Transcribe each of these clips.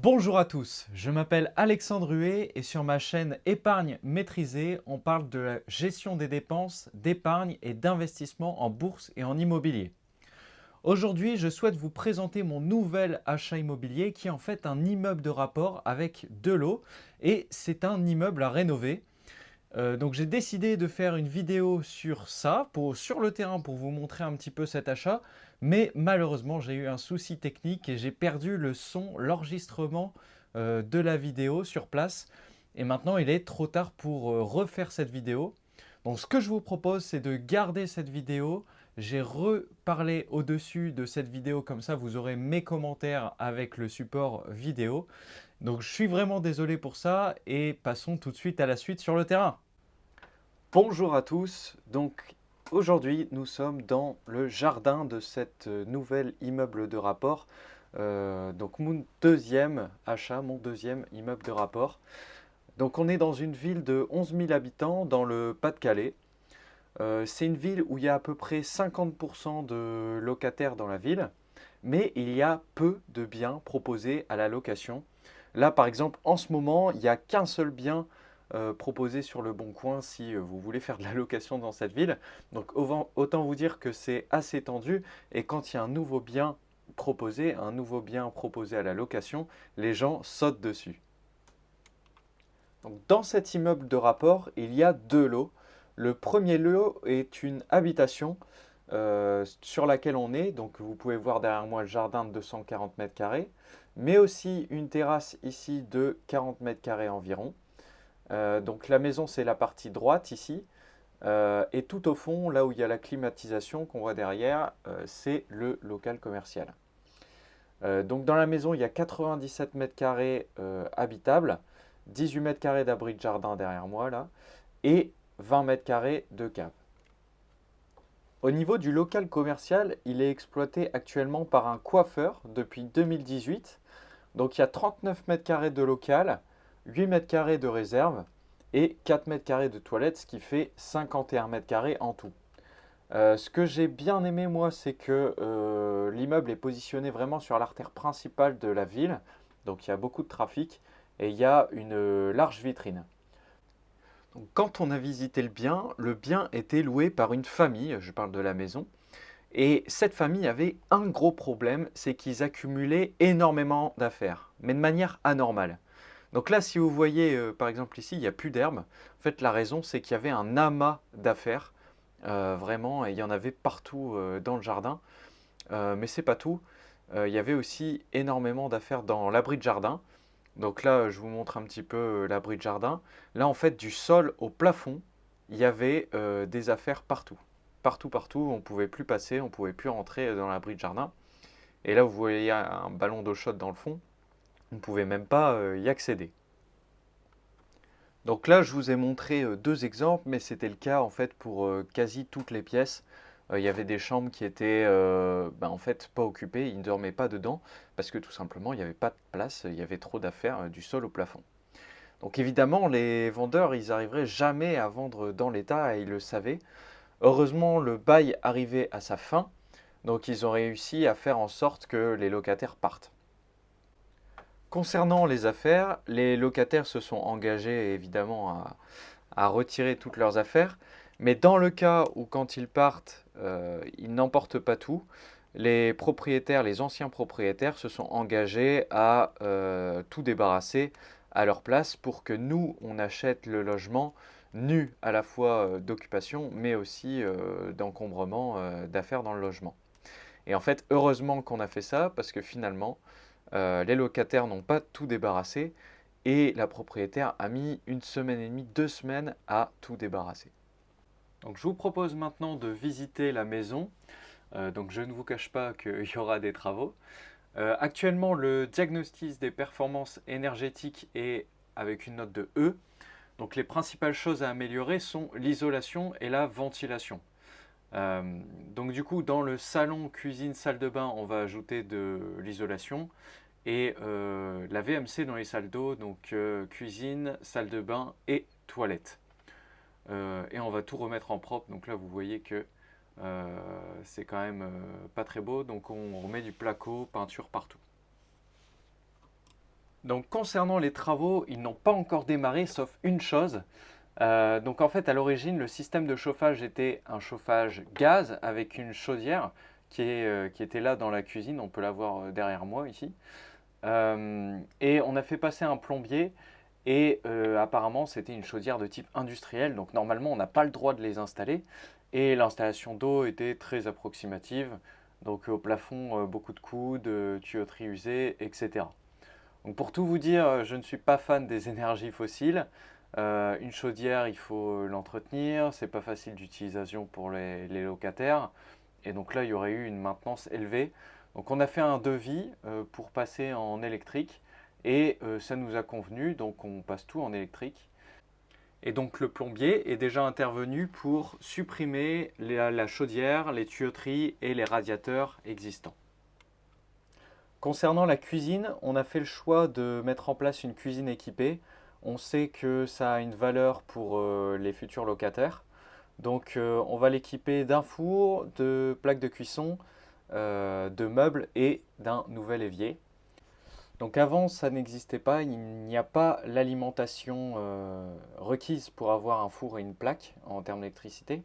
Bonjour à tous, je m'appelle Alexandre Huet et sur ma chaîne Épargne maîtrisée, on parle de la gestion des dépenses, d'épargne et d'investissement en bourse et en immobilier. Aujourd'hui, je souhaite vous présenter mon nouvel achat immobilier qui est en fait un immeuble de rapport avec deux lots et c'est un immeuble à rénover. Donc j'ai décidé de faire une vidéo sur ça, sur le terrain pour vous montrer un petit peu cet achat. Mais malheureusement, j'ai eu un souci technique et j'ai perdu le son, l'enregistrement de la vidéo sur place. Et maintenant, il est trop tard pour refaire cette vidéo. Donc ce que je vous propose, c'est de garder cette vidéo. J'ai reparlé au-dessus de cette vidéo, comme ça vous aurez mes commentaires avec le support vidéo. Donc je suis vraiment désolé pour ça et passons tout de suite à la suite sur le terrain. Bonjour à tous, donc aujourd'hui nous sommes dans le jardin de cet nouvel immeuble de rapport, donc mon deuxième achat, mon deuxième immeuble de rapport. Donc on est dans une ville de 11 000 habitants dans le Pas-de-Calais. C'est une ville où il y a à peu près 50% de locataires dans la ville, mais il y a peu de biens proposés à la location. Là, par exemple, en ce moment, il n'y a qu'un seul bien proposé sur le Bon Coin si vous voulez faire de la location dans cette ville. Donc, autant vous dire que c'est assez tendu. Et quand il y a un nouveau bien proposé à la location, les gens sautent dessus. Donc, dans cet immeuble de rapport, il y a deux lots. Le premier lot est une habitation sur laquelle on est. Donc vous pouvez voir derrière moi le jardin de 240 mètres carrés, mais aussi une terrasse ici de 40 mètres carrés environ. Donc la maison, c'est la partie droite ici. Et tout au fond, là où il y a la climatisation qu'on voit derrière, c'est le local commercial. Donc dans la maison, il y a 97 mètres carrés habitables, 18 mètres carrés d'abri de jardin derrière moi là, et 20 mètres carrés de cave. Au niveau du local commercial, il est exploité actuellement par un coiffeur depuis 2018. Donc il y a 39 mètres carrés de local, 8 mètres carrés de réserve et 4 mètres carrés de toilette, ce qui fait 51 mètres carrés en tout. Ce que j'ai bien aimé moi, c'est que l'immeuble est positionné vraiment sur l'artère principale de la ville. Donc il y a beaucoup de trafic et il y a une large vitrine. Donc, quand on a visité le bien était loué par une famille, je parle de la maison, et cette famille avait un gros problème, c'est qu'ils accumulaient énormément d'affaires, mais de manière anormale. Donc là, si vous voyez, par exemple ici, il n'y a plus d'herbe. En fait, la raison, c'est qu'il y avait un amas d'affaires, vraiment, et il y en avait partout dans le jardin. Mais c'est pas tout. Il y avait aussi énormément d'affaires dans l'abri de jardin. Donc là, je vous montre un petit peu l'abri de jardin. Là, en fait, du sol au plafond, il y avait des affaires partout. Partout, partout, on ne pouvait plus passer, on ne pouvait plus rentrer dans l'abri de jardin. Et là, vous voyez un ballon d'eau chaude dans le fond, on ne pouvait même pas y accéder. Donc là, je vous ai montré deux exemples, mais c'était le cas en fait pour quasi toutes les pièces. Il y avait des chambres qui étaient en fait pas occupées, ils ne dormaient pas dedans parce que tout simplement il n'y avait pas de place, il y avait trop d'affaires du sol au plafond. Donc évidemment, les vendeurs, ils n'arriveraient jamais à vendre dans l'état et ils le savaient. Heureusement, le bail arrivait à sa fin, donc ils ont réussi à faire en sorte que les locataires partent. Concernant les affaires, les locataires se sont engagés évidemment à retirer toutes leurs affaires, mais dans le cas où quand ils partent, ils n'emportent pas tout, les propriétaires, les anciens propriétaires se sont engagés à tout débarrasser à leur place pour que nous, on achète le logement nu à la fois d'occupation, mais aussi d'encombrement d'affaires dans le logement. Et en fait, heureusement qu'on a fait ça parce que finalement, les locataires n'ont pas tout débarrassé et la propriétaire a mis une semaine et demie, 2 semaines à tout débarrasser. Donc je vous propose maintenant de visiter la maison. Donc je ne vous cache pas qu'il y aura des travaux. Actuellement, le diagnostic des performances énergétiques est avec une note de E. Donc les principales choses à améliorer sont l'isolation et la ventilation. Donc du coup, dans le salon, cuisine, salle de bain, on va ajouter de l'isolation et la VMC dans les salles d'eau, donc cuisine, salle de bain et toilette. Et on va tout remettre en propre. Donc là, vous voyez que c'est quand même pas très beau. Donc on remet du placo, peinture partout. Donc concernant les travaux, ils n'ont pas encore démarré sauf une chose. Donc en fait à l'origine le système de chauffage était un chauffage gaz avec une chaudière qui était là dans la cuisine, on peut la voir derrière moi ici. Et on a fait passer un plombier et apparemment c'était une chaudière de type industriel, donc normalement on n'a pas le droit de les installer. Et l'installation d'eau était très approximative, donc au plafond beaucoup de coudes, tuyauterie usée, etc. Donc pour tout vous dire, je ne suis pas fan des énergies fossiles. Une chaudière, il faut l'entretenir, c'est pas facile d'utilisation pour les locataires. Et donc là, il y aurait eu une maintenance élevée. Donc on a fait un devis pour passer en électrique et ça nous a convenu, donc on passe tout en électrique. Et donc le plombier est déjà intervenu pour supprimer la chaudière, les tuyauteries et les radiateurs existants. Concernant la cuisine, on a fait le choix de mettre en place une cuisine équipée. On sait que ça a une valeur pour les futurs locataires. Donc on va l'équiper d'un four, de plaques de cuisson, de meubles et d'un nouvel évier. Donc avant, ça n'existait pas, il n'y a pas l'alimentation requise pour avoir un four et une plaque en termes d'électricité.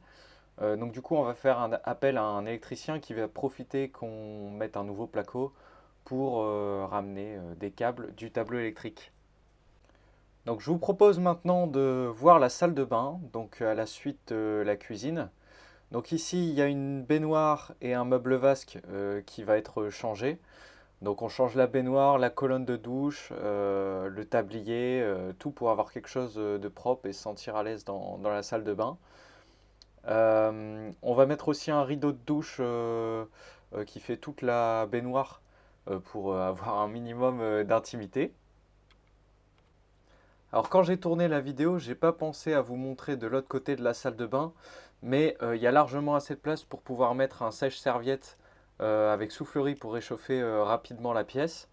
Donc du coup, on va faire un appel à un électricien qui va profiter qu'on mette un nouveau placo pour ramener des câbles du tableau électrique. Donc je vous propose maintenant de voir la salle de bain, donc à la suite de la cuisine. Donc ici, il y a une baignoire et un meuble vasque qui va être changé. Donc on change la baignoire, la colonne de douche, le tablier, tout pour avoir quelque chose de propre et se sentir à l'aise dans la salle de bain. On va mettre aussi un rideau de douche qui fait toute la baignoire pour avoir un minimum d'intimité. Alors quand j'ai tourné la vidéo, j'ai pas pensé à vous montrer de l'autre côté de la salle de bain, mais il y a largement assez de place pour pouvoir mettre un sèche-serviette avec soufflerie pour réchauffer rapidement la pièce.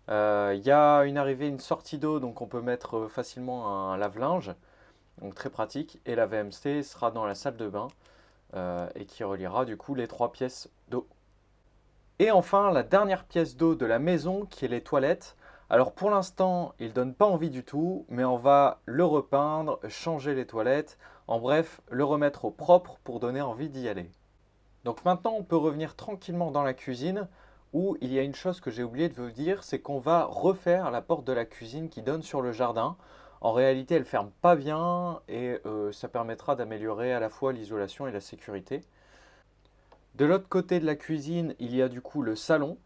Il y a une arrivée, une sortie d'eau, donc on peut mettre facilement un lave-linge, donc très pratique. Et la VMC sera dans la salle de bain et qui reliera du coup les trois pièces d'eau. Et enfin, la dernière pièce d'eau de la maison qui est les toilettes. Alors pour l'instant, il ne donne pas envie du tout, mais on va le repeindre, changer les toilettes, en bref, le remettre au propre pour donner envie d'y aller. Donc maintenant, on peut revenir tranquillement dans la cuisine où il y a une chose que j'ai oublié de vous dire, c'est qu'on va refaire la porte de la cuisine qui donne sur le jardin. En réalité, elle ne ferme pas bien et ça permettra d'améliorer à la fois l'isolation et la sécurité. De l'autre côté de la cuisine, il y a du coup le salon.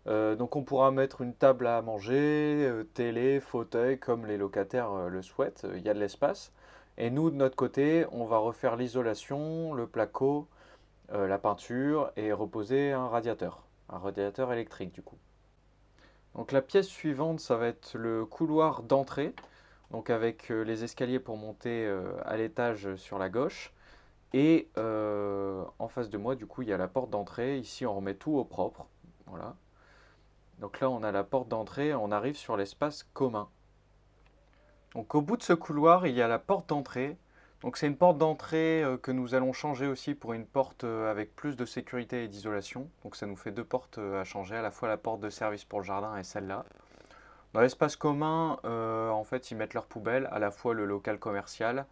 Donc on pourra mettre une table à manger, télé, fauteuil, comme les locataires le souhaitent. Il y a de l'espace. Et nous, de notre côté, on va refaire l'isolation, le placo, la peinture et reposer un radiateur électrique du coup. Donc la pièce suivante, ça va être le couloir d'entrée, donc avec les escaliers pour monter à l'étage sur la gauche. Et en face de moi, du coup, il y a la porte d'entrée. Ici, on remet tout au propre. Voilà. Donc là, on a la porte d'entrée, on arrive sur l'espace commun. Donc au bout de ce couloir, il y a la porte d'entrée. Donc c'est une porte d'entrée que nous allons changer aussi pour une porte avec plus de sécurité et d'isolation. Donc ça nous fait deux portes à changer, à la fois la porte de service pour le jardin et celle-là. Dans l'espace commun, en fait, ils mettent leurs poubelles, à la fois le local commercial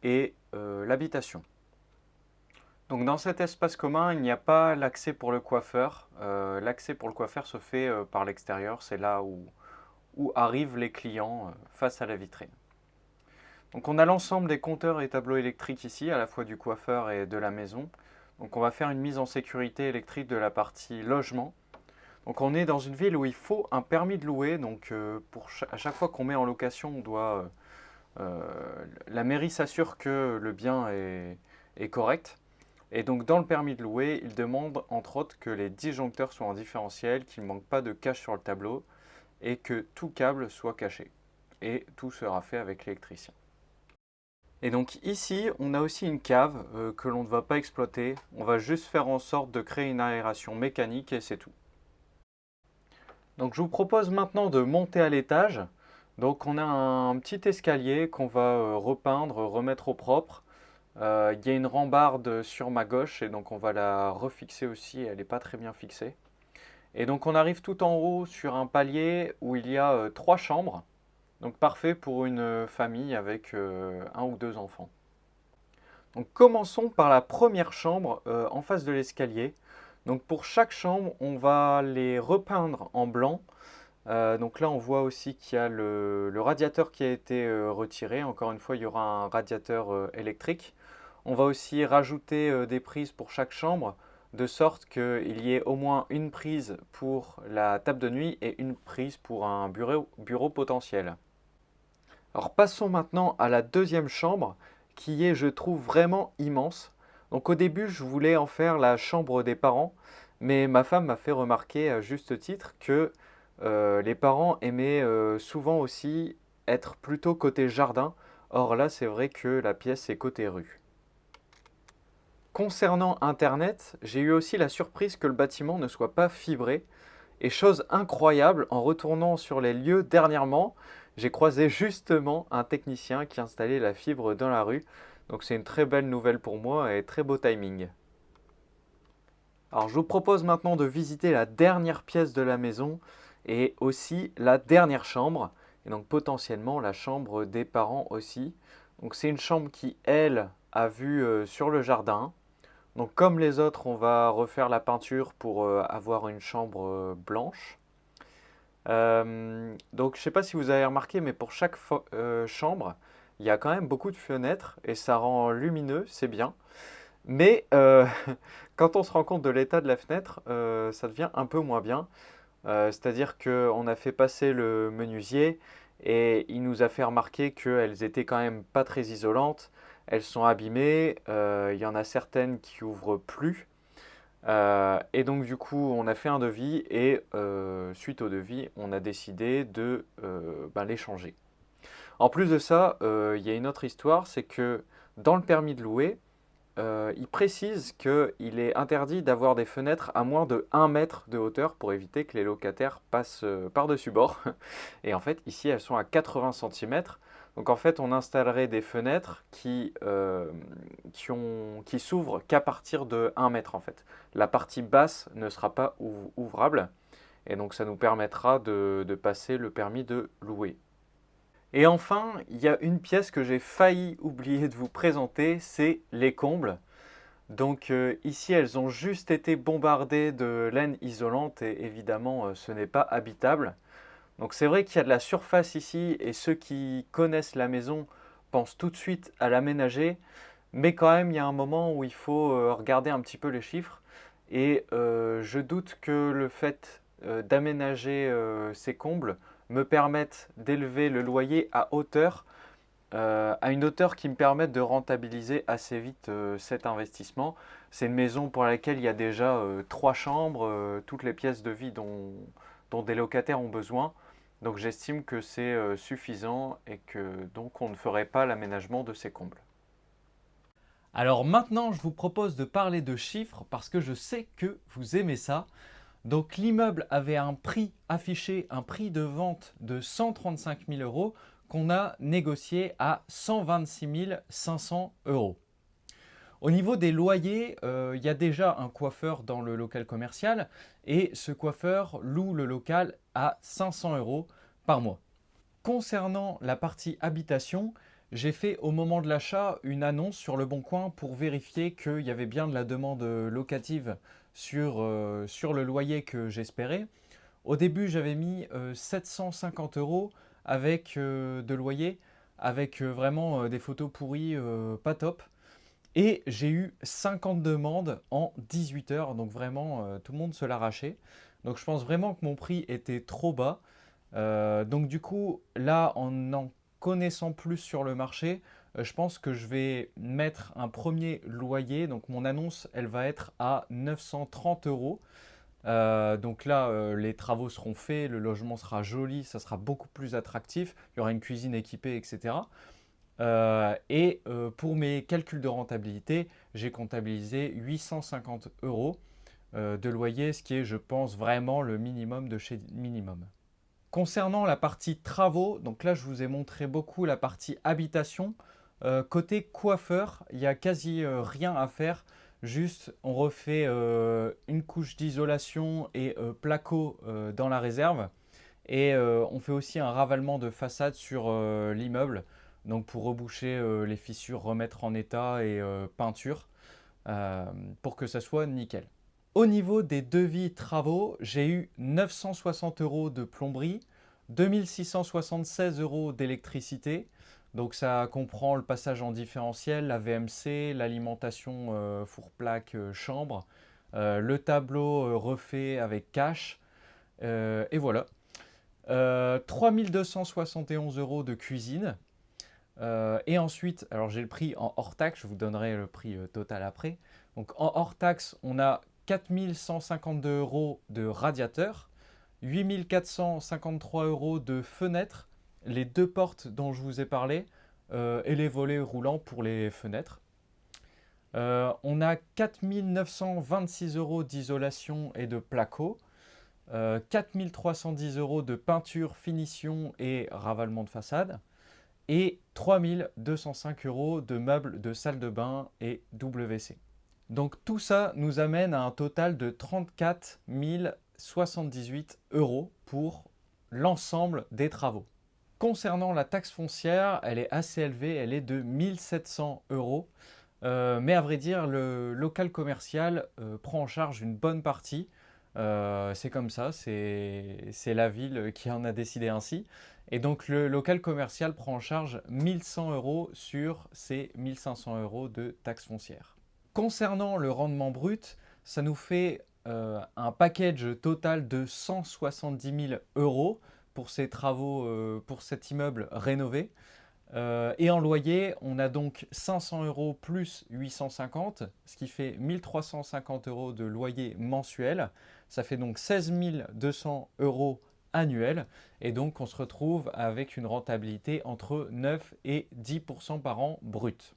et l'habitation. Donc dans cet espace commun, il n'y a pas l'accès pour le coiffeur. L'accès pour le coiffeur se fait par l'extérieur, c'est là où arrivent les clients face à la vitrine. Donc on a l'ensemble des compteurs et tableaux électriques ici, à la fois du coiffeur et de la maison. Donc on va faire une mise en sécurité électrique de la partie logement. Donc on est dans une ville où il faut un permis de louer, donc à chaque fois qu'on met en location, la mairie s'assure que le bien est correct. Et donc dans le permis de louer, il demande entre autres que les disjoncteurs soient en différentiel, qu'il ne manque pas de cache sur le tableau et que tout câble soit caché. Et tout sera fait avec l'électricien. Et donc ici, on a aussi une cave que l'on ne va pas exploiter. On va juste faire en sorte de créer une aération mécanique et c'est tout. Donc je vous propose maintenant de monter à l'étage. Donc on a un petit escalier qu'on va repeindre, remettre au propre. Il y a une rambarde sur ma gauche et donc on va la refixer aussi, elle n'est pas très bien fixée. Et donc on arrive tout en haut sur un palier où il y a 3 chambres. Donc parfait pour une famille avec un ou deux enfants. Donc commençons par la première chambre en face de l'escalier. Donc pour chaque chambre, on va les repeindre en blanc. Donc là, on voit aussi qu'il y a le radiateur qui a été retiré. Encore une fois, il y aura un radiateur électrique. On va aussi rajouter des prises pour chaque chambre, de sorte qu'il y ait au moins une prise pour la table de nuit et une prise pour un bureau potentiel. Alors passons maintenant à la deuxième chambre qui est, je trouve, vraiment immense. Donc au début, je voulais en faire la chambre des parents, mais ma femme m'a fait remarquer à juste titre que les parents aimaient souvent aussi être plutôt côté jardin. Or là, c'est vrai que la pièce est côté rue. Concernant Internet, j'ai eu aussi la surprise que le bâtiment ne soit pas fibré. Et chose incroyable, en retournant sur les lieux dernièrement, j'ai croisé justement un technicien qui installait la fibre dans la rue. Donc c'est une très belle nouvelle pour moi et très beau timing. Alors je vous propose maintenant de visiter la dernière pièce de la maison et aussi la dernière chambre. Et donc potentiellement la chambre des parents aussi. Donc c'est une chambre qui, elle, a vue sur le jardin. Donc comme les autres, on va refaire la peinture pour avoir une chambre blanche. Donc je ne sais pas si vous avez remarqué, mais pour chaque chambre, il y a quand même beaucoup de fenêtres et ça rend lumineux, c'est bien. Mais quand on se rend compte de l'état de la fenêtre, ça devient un peu moins bien. C'est-à-dire qu'on a fait passer le menuisier et il nous a fait remarquer qu'elles étaient quand même pas très isolantes. Elles sont abîmées, il y en a certaines qui ouvrent plus. Et donc du coup, on a fait un devis et suite au devis, on a décidé de les changer. En plus de ça, il y a une autre histoire, c'est que dans le permis de louer, il précise qu'il est interdit d'avoir des fenêtres à moins de 1 mètre de hauteur pour éviter que les locataires passent par-dessus bord. Et en fait, ici, elles sont à 80 cm. Donc en fait, on installerait des fenêtres qui s'ouvrent qu'à partir de 1 mètre en fait. La partie basse ne sera pas ouvrable. Et donc ça nous permettra de passer le permis de louer. Et enfin, il y a une pièce que j'ai failli oublier de vous présenter, c'est les combles. Donc ici, elles ont juste été bombardées de laine isolante et évidemment, ce n'est pas habitable. Donc c'est vrai qu'il y a de la surface ici et ceux qui connaissent la maison pensent tout de suite à l'aménager. Mais quand même, il y a un moment où il faut regarder un petit peu les chiffres. Et je doute que le fait d'aménager ces combles me permette d'élever le loyer à une hauteur qui me permette de rentabiliser assez vite cet investissement. C'est une maison pour laquelle il y a déjà 3 chambres, toutes les pièces de vie dont des locataires ont besoin. Donc j'estime que c'est suffisant et que donc on ne ferait pas l'aménagement de ces combles. Alors maintenant, je vous propose de parler de chiffres parce que je sais que vous aimez ça. Donc l'immeuble avait un prix affiché, un prix de vente de 135 000 euros qu'on a négocié à 126 500 euros. Au niveau des loyers, il y a déjà un coiffeur dans le local commercial et ce coiffeur loue le local à 500 euros par mois. Concernant la partie habitation, j'ai fait au moment de l'achat une annonce sur Le Bon Coin pour vérifier qu'il y avait bien de la demande locative sur le loyer que j'espérais. Au début, j'avais mis 750 euros avec de loyer, avec vraiment des photos pourries, pas top. Et j'ai eu 50 demandes en 18 heures, donc vraiment tout le monde se l'arrachait. Donc je pense vraiment que mon prix était trop bas. Donc du coup, là, en connaissant plus sur le marché, je pense que je vais mettre un premier loyer. Donc mon annonce, elle va être à 930 euros. Donc là, les travaux seront faits, le logement sera joli, ça sera beaucoup plus attractif. Il y aura une cuisine équipée, etc. Pour mes calculs de rentabilité, j'ai comptabilisé 850 euros de loyer, ce qui est, je pense, vraiment le minimum de chez minimum. Concernant la partie travaux, donc là je vous ai montré beaucoup la partie habitation. Côté coiffeur, il n'y a quasi rien à faire. Juste, on refait une couche d'isolation et placo dans la réserve. Et on fait aussi un ravalement de façade sur l'immeuble. Donc pour reboucher les fissures, remettre en état et peinture pour que ça soit nickel. Au niveau des devis travaux, j'ai eu 960 € de plomberie, 2676 € d'électricité. Donc ça comprend le passage en différentiel, la VMC, l'alimentation four-plaque chambre, le tableau refait avec cash. Et voilà. 3271 € de cuisine. Et ensuite, alors j'ai le prix en hors taxe, je vous donnerai le prix total après. Donc en hors taxe, on a 4152 € de radiateur, 8453 € de fenêtres, les deux portes dont je vous ai parlé et les volets roulants pour les fenêtres. On a 4926 € d'isolation et de placo, 4310 € de peinture, finition et ravalement de façade et 3205 € de meubles de salle de bain et WC. Donc tout ça nous amène à un total de 34 078 € pour l'ensemble des travaux. Concernant la taxe foncière, elle est assez élevée, elle est de 1700 €. Mais à vrai dire, le local commercial prend en charge une bonne partie. C'est comme ça, c'est la ville qui en a décidé ainsi. Et donc le local commercial prend en charge 1100 € sur ces 1500 € de taxe foncière. Concernant le rendement brut, ça nous fait un package total de 170 000 € pour ces travaux, pour cet immeuble rénové. Et en loyer, on a donc 500 € plus 850, ce qui fait 1350 € de loyer mensuel. Ça fait donc 16 200 € annuels. Et donc, on se retrouve avec une rentabilité entre 9 et 10% par an brut.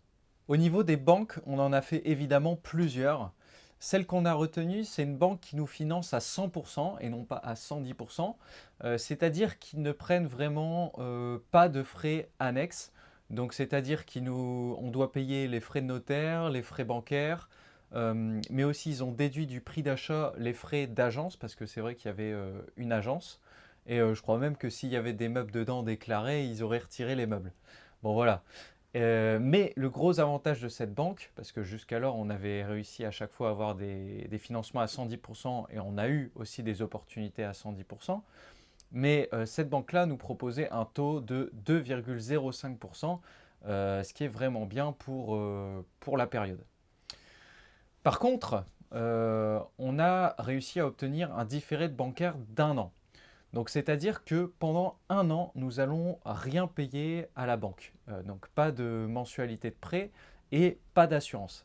Au niveau des banques, on en a fait évidemment plusieurs. Celle qu'on a retenue, c'est une banque qui nous finance à 100% et non pas à 110%. C'est-à-dire qu'ils ne prennent vraiment pas de frais annexes. Donc c'est-à-dire qu'on doit payer les frais de notaire, les frais bancaires, mais aussi ils ont déduit du prix d'achat les frais d'agence, parce que c'est vrai qu'il y avait une agence. Et je crois même que s'il y avait des meubles dedans déclarés, ils auraient retiré les meubles. Bon voilà. Mais le gros avantage de cette banque, parce que jusqu'alors on avait réussi à chaque fois à avoir des financements à 110% et on a eu aussi des opportunités à 110%, mais cette banque-là nous proposait un taux de 2,05%, ce qui est vraiment bien pour la période. Par contre, on a réussi à obtenir un différé de bancaire d'1 an. Donc c'est-à-dire que pendant 1 an, nous allons rien payer à la banque. Donc pas de mensualité de prêt et pas d'assurance.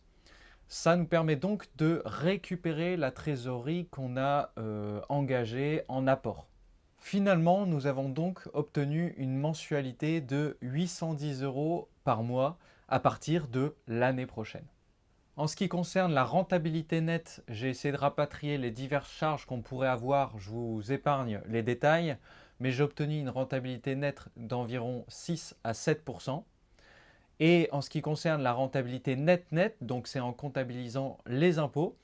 Ça nous permet donc de récupérer la trésorerie qu'on a engagée en apport. Finalement, nous avons donc obtenu une mensualité de 810 € par mois à partir de l'année prochaine. En ce qui concerne la rentabilité nette, j'ai essayé de rapatrier les diverses charges qu'on pourrait avoir. Je vous épargne les détails, mais j'ai obtenu une rentabilité nette d'environ 6 à 7%. Et en ce qui concerne la rentabilité nette, donc c'est en comptabilisant les impôts,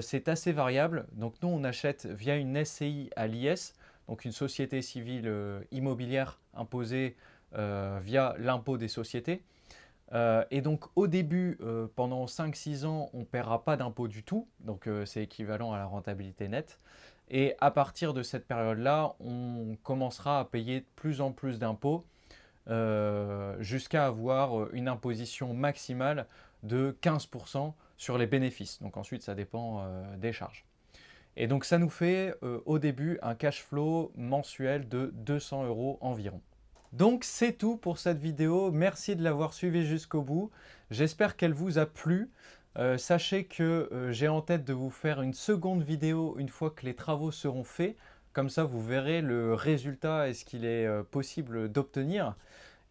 c'est assez variable. Donc nous, on achète via une SCI à l'IS, donc une société civile immobilière imposée via l'impôt des sociétés. Et donc au début, pendant 5-6 ans, on ne paiera pas d'impôt du tout, donc c'est équivalent à la rentabilité nette. Et à partir de cette période-là, on commencera à payer de plus en plus d'impôts jusqu'à avoir une imposition maximale de 15% sur les bénéfices. Donc ensuite, ça dépend des charges. Et donc ça nous fait au début un cash flow mensuel de 200 € environ. Donc c'est tout pour cette vidéo, merci de l'avoir suivi jusqu'au bout, j'espère qu'elle vous a plu. Sachez que j'ai en tête de vous faire une seconde vidéo une fois que les travaux seront faits, comme ça vous verrez le résultat et ce qu'il est possible d'obtenir.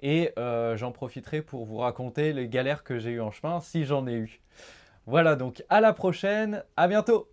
Et j'en profiterai pour vous raconter les galères que j'ai eues en chemin, si j'en ai eu. Voilà, donc à la prochaine, à bientôt!